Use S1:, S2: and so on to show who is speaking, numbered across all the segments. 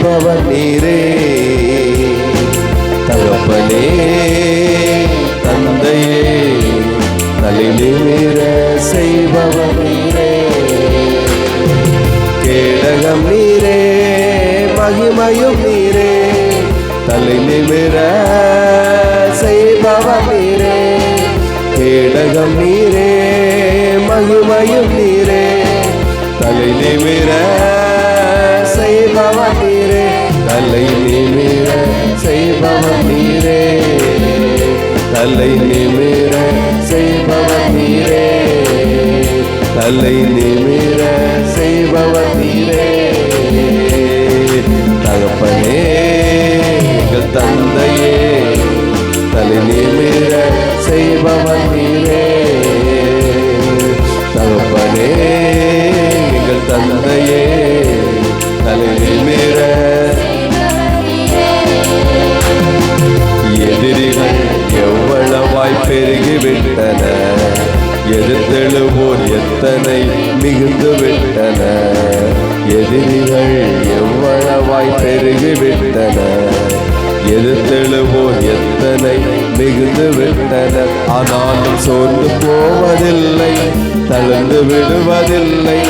S1: செய்பவர் நீரே. தகப்பனே தந்தையே தலை நிமிர செய்பவர் நீரே. கேடகம் நீரே மகிமையும் நீரே. தலை நிமிர செய்பவர் நீரே. கேடகம் நீரே மகிமையும் நீரே. தலை நிமிர செய்பவர் நீரே. தலை நிமிர செய்பவர் நீரே. தலை நிமிர செய்பவர் நீரே. தலை நிமிர செய்பவர் நீரே. தகப்பனே எங்கள் தந்தையே தலை நிமிர செய்பவர் நீரே. தகப்பனே எங்கள் தந்தையே தலை நிமிர. எதிரிகள் எவ்வளவாய் பெருகிவிட்டன. எதிர்த்தெழுவோர் எத்தனை மிகுந்து விட்டன. எதிரிகள் எவ்வளவாய் பெருகிவிட்டன. எதிர்த்தெழுவோர் எத்தனை மிகுந்து விட்டன. ஆனாலும் சோர்ந்து போவதில்லை, தளர்ந்து விடுவதில்லை.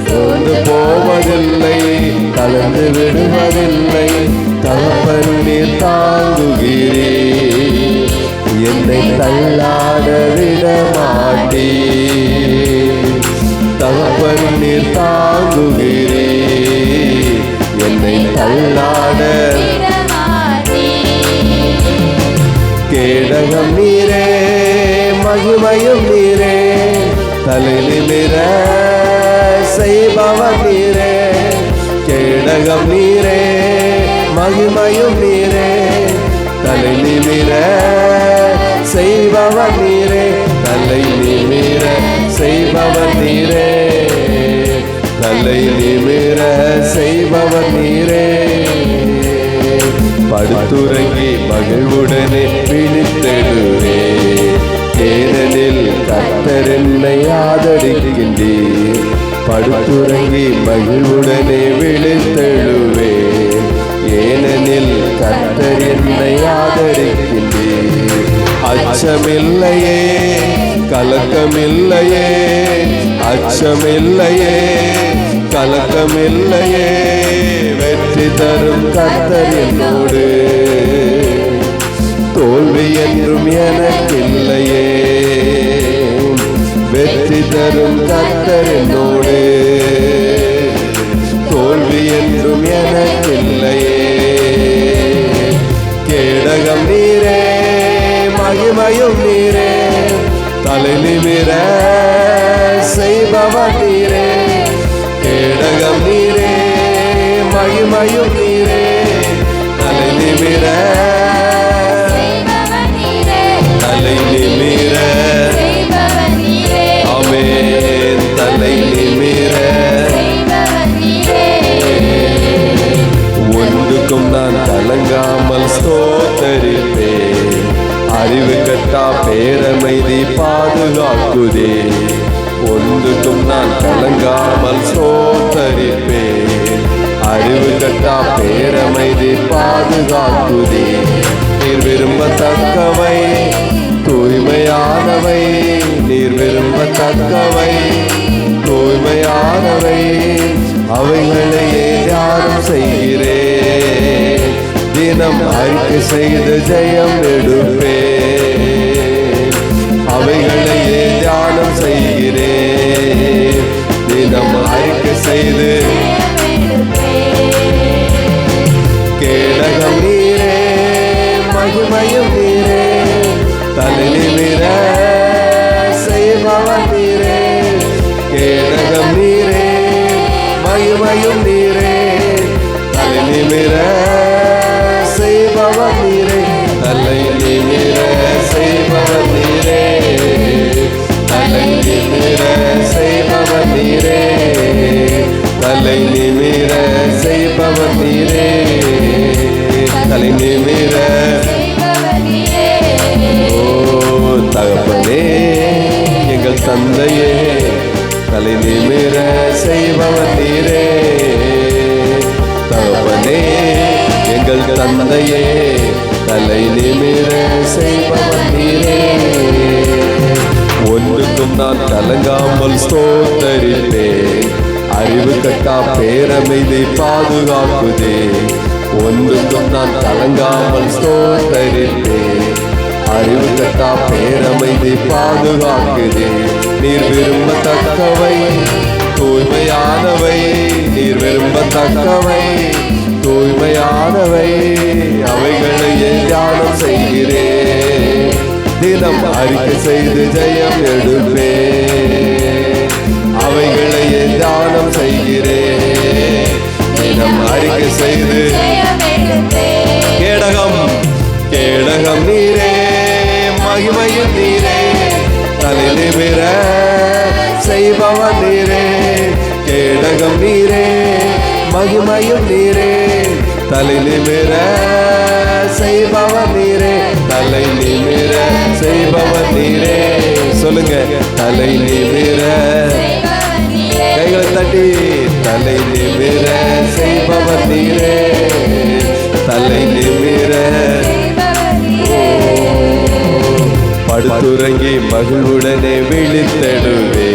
S1: சோர்ந்து போவதில்லை, தளர்ந்து விடுவதில்லை. தகப்பன் நீர் தாங்குகிறே. என்னை தள்ளாட விட மாட்டே. தகப்பன் நீர் தாங்குகிறே. என்னை தள்ளாட. கேடகம் நீரே மகிமையும் நீரே. தலை நிமிர செய்பவர் நீரே. கேடகம் நீரே மகிமையும் நீரே. தலை நிமிர செய்பவர் நீரே. தலை நிமிர செய்பவர் நீரே. தலை நிமிர செய்பவர் நீரே. படுத்துறங்கி மகிழ்வுடனே விழித்தெழுவே. ஏனெனில் கர்த்தர் என்னை ஆதரிக்கின்றீர். படுத்துறங்கி மகிழ்வுடனே விழித்தெழுவே. ஏனெனில் கர்த்தர் என்னை ஆதரிக்கின்றீர். அச்சமில்லையே கலக்கமில்லையே. அச்சமில்லையே கலக்கமில்லையே. வெற்றி தரும் கர்த்தர் என்னோடு. தோல்வி என்றும் எனக்கில்லையே. வெற்றி தரும் கர்த்தர் என்னோடு. தோல்வி என்றும் எனக்கில்லையே. கேடகம் நீரே மகிமையும் நீரே. தலை நிமிர செய்பவர் நீரே. கேடகம் நீரே மகிமையும் நீரே. தலை நிமிர. தலை நிமிர. ஆமென். தலை நிமிர. ஒன்றுக்கும் நான் கலங்காமல் ஸ்தோத்தரிப்பேன். அறிவு கட்டா பேரமைதி பாதுகாக்குதே. ஒன்றுக்கும் நான் கலங்காமல் ஸ்தோத்தரிப்பேன். அறிவு கட்டா பேரமைதி பாதுகாக்குதே. நீர் விரும்பத்தக்கவை தூய்மையானவை. நீர் விரும்பத்தக்கவை தூய்மையானவை. அவைகளையே தியானம் செய்கிறேன். தினம் அறிக்கை செய்து ஜெயம் எடுப்பேன். அவைகளையே தியானம் செய்கிறேன். தினம் அறிக்கை செய்து. கேடகம் நீரே மகிமையும் நீரே. தலை நிமிர செய்பவர் நீரே. கேடகம் நீரே மகிமையும் நீரே. தலை நிமிர செய்பவர் நீரே. தலை நிமிர எங்கள் தந்தையே, தலை நிமிர செய்பவர் நீரே. ஒன்றுக்கும் நான் கலங்காமல் ஸ்தோத்தரிப்பேன், அறிவு கட்டா பேரமைதி பாதுகாக்குதே. ஒன்றுக்கும் நான் கலங்காமல் ஸ்தோத்தரிப்பேன், அறிவு கட்டா பேரமைதி பாதுகாக்குதே. நீர் விரும்பத்தக்கவை தூய்மையானவை, நீர் விரும்பத்தக்கவை தூய்மையானவை, அவைகளையே தியானம் செய்கிறேன். தினம் அறிக்கை செய்து ஜெயம் எடுப்பேன், அவைகளையே தியானம் செய்கிறேன். தினம் அறிக்கை செய்து கேடகம் கேடகம் நீரே, மகிமையும் நீரே, தலை நிமிர செய்பவர் நீரே. கேடகம் நீரே, மகிமையும் நீரே, தலை நிமிர செய்பவர் நீரே. தலை நிமிர செய்பவர் நீரே. சொல்லுங்க, தலை நிமிர, கைகளை தட்டி, தலை நிமிர செய்பவர் நீரே, தலை நிமிர. படுத்துறங்கி மகிழ்வுடனே விழித்தெடுவே,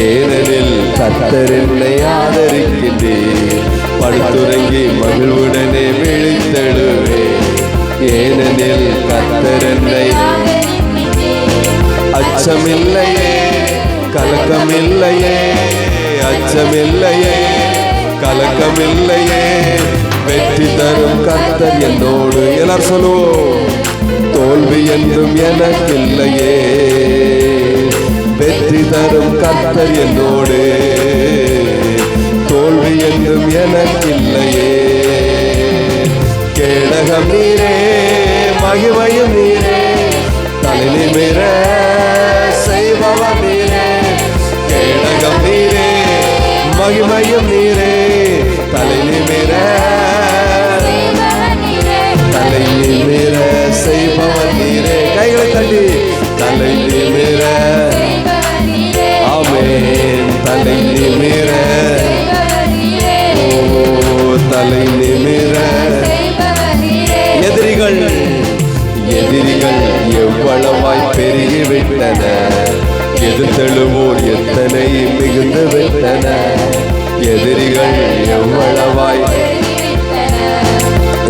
S1: ஏனெனில் கர்த்தர் என்னை ஆதரிக்கின்றேன். படுத்துறங்கி மகிழ்வுடனே விழித்தெடுவே, ஏனெனில் கர்த்தர் என்னை. அச்சமில்லையே கலக்கமில்லையே, அச்சமில்லையே கலக்கமில்லையே, வெற்றி தரும் கர்த்தர் என்னோடு. எல்லாரும் சொல்லுவோம், தோல்வி என்றும் எனக்கில்லையே, வெற்றி தரும் கர்த்தர் என்னோடு. தோல்வி என்றும் எனக்கில்லையே. கேடகம் நீரே, மகிமையும் நீரே, தலை நிமிர செய்பவர் நீரே. கேடகம் நீரே, மகிமையும் நீரே, தலை நிமிர, தலை நிமிர செய்பவர் நீரே. கைகளை தட்டி, தலை நிமிர. ஆமென். தலை நிமிர, ஓ தலை நிமிர. எதிரிகள் எதிரிகள் எவ்வளவாய் பெருகிவிட்டன, எதிர்த்தெழுவோர் எத்தனை மிகுந்து விட்டன. எதிரிகள் எவ்வளவாய்,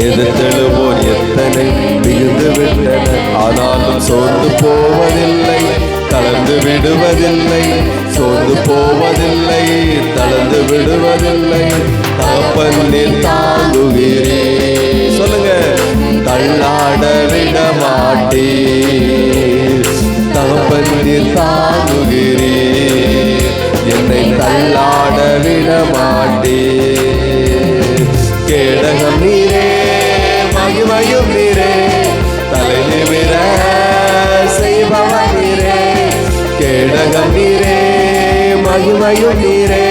S1: எதிர்த்தெழுவோர் எத்தனை மிகுந்து விட்டன. ஆனாலும் சோர்ந்து போவதில்லை, தளர்ந்து விடுவதில்லை. சோர்ந்து போவதில்லை, தளர்ந்து விடுவதில்லை. தகப்பனில் தாங்குகிறே. சொல்லுங்க, தள்ளாட விட மாட்டே. தகப்பனில் தாங்குகிறே, என்னை தள்ளாட விட மாட்டே. கேடகம் நீரே, மகிமையும் நீரே, தலை நிமிர செய்பவர் நீரே. கேடகம் நீரே, மகிமையும் நீரே,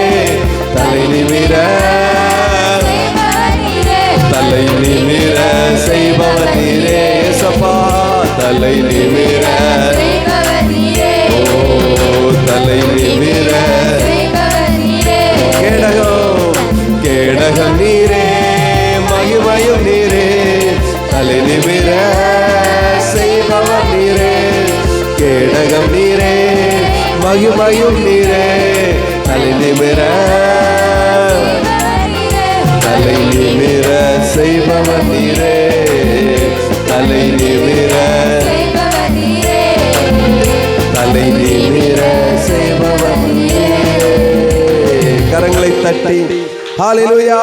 S1: தலை நிமிர, தலை நிமிர செய்பவர் நீரே. சபா, தலை நிமிர, ஓ தலை நிமிர. கேடகம் கேடகம் நீரே, மகிமையும் நீரே, தலை நிமிர செய்பவர் நீரே. கேடகம் நீரே, மகிமையும் நீரே, தலை நிமிர, தலை நிமிர செய்பவர் நீரே. தலை நிமிர, தலை நிமிர செய்பவர் நீரே. கரங்களை தட்டி ஹல்லேலூயா.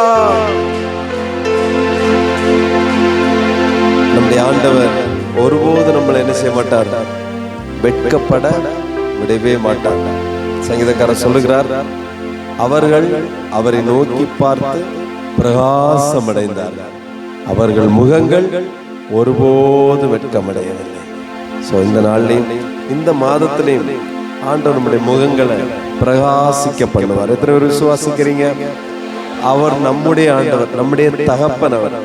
S1: நம்முடைய ஆண்டவர் ஒருபோது நம்மளை என்ன செய்ய மாட்டார், வெட்கப்பட விடவே மாட்டார். சங்கீதக்காரர் சொல்லுகிறார், அவர்கள் அவரை நோக்கி பார்த்து பிரகாசமடைந்தார், அவர்கள் முகங்கள் ஒருபோது வெட்கமடையவில்லை. ஸோ இந்த நாள்லையும் இந்த மாதத்திலையும் ஆண்டவர் நம்முடைய முகங்களை பிரகாசிக்க பண்ணுவார். எத்தனை பேர் விசுவாசிக்கிறீங்க? அவர் நம்முடைய ஆண்டவர், நம்முடைய தகப்பன் அவர்.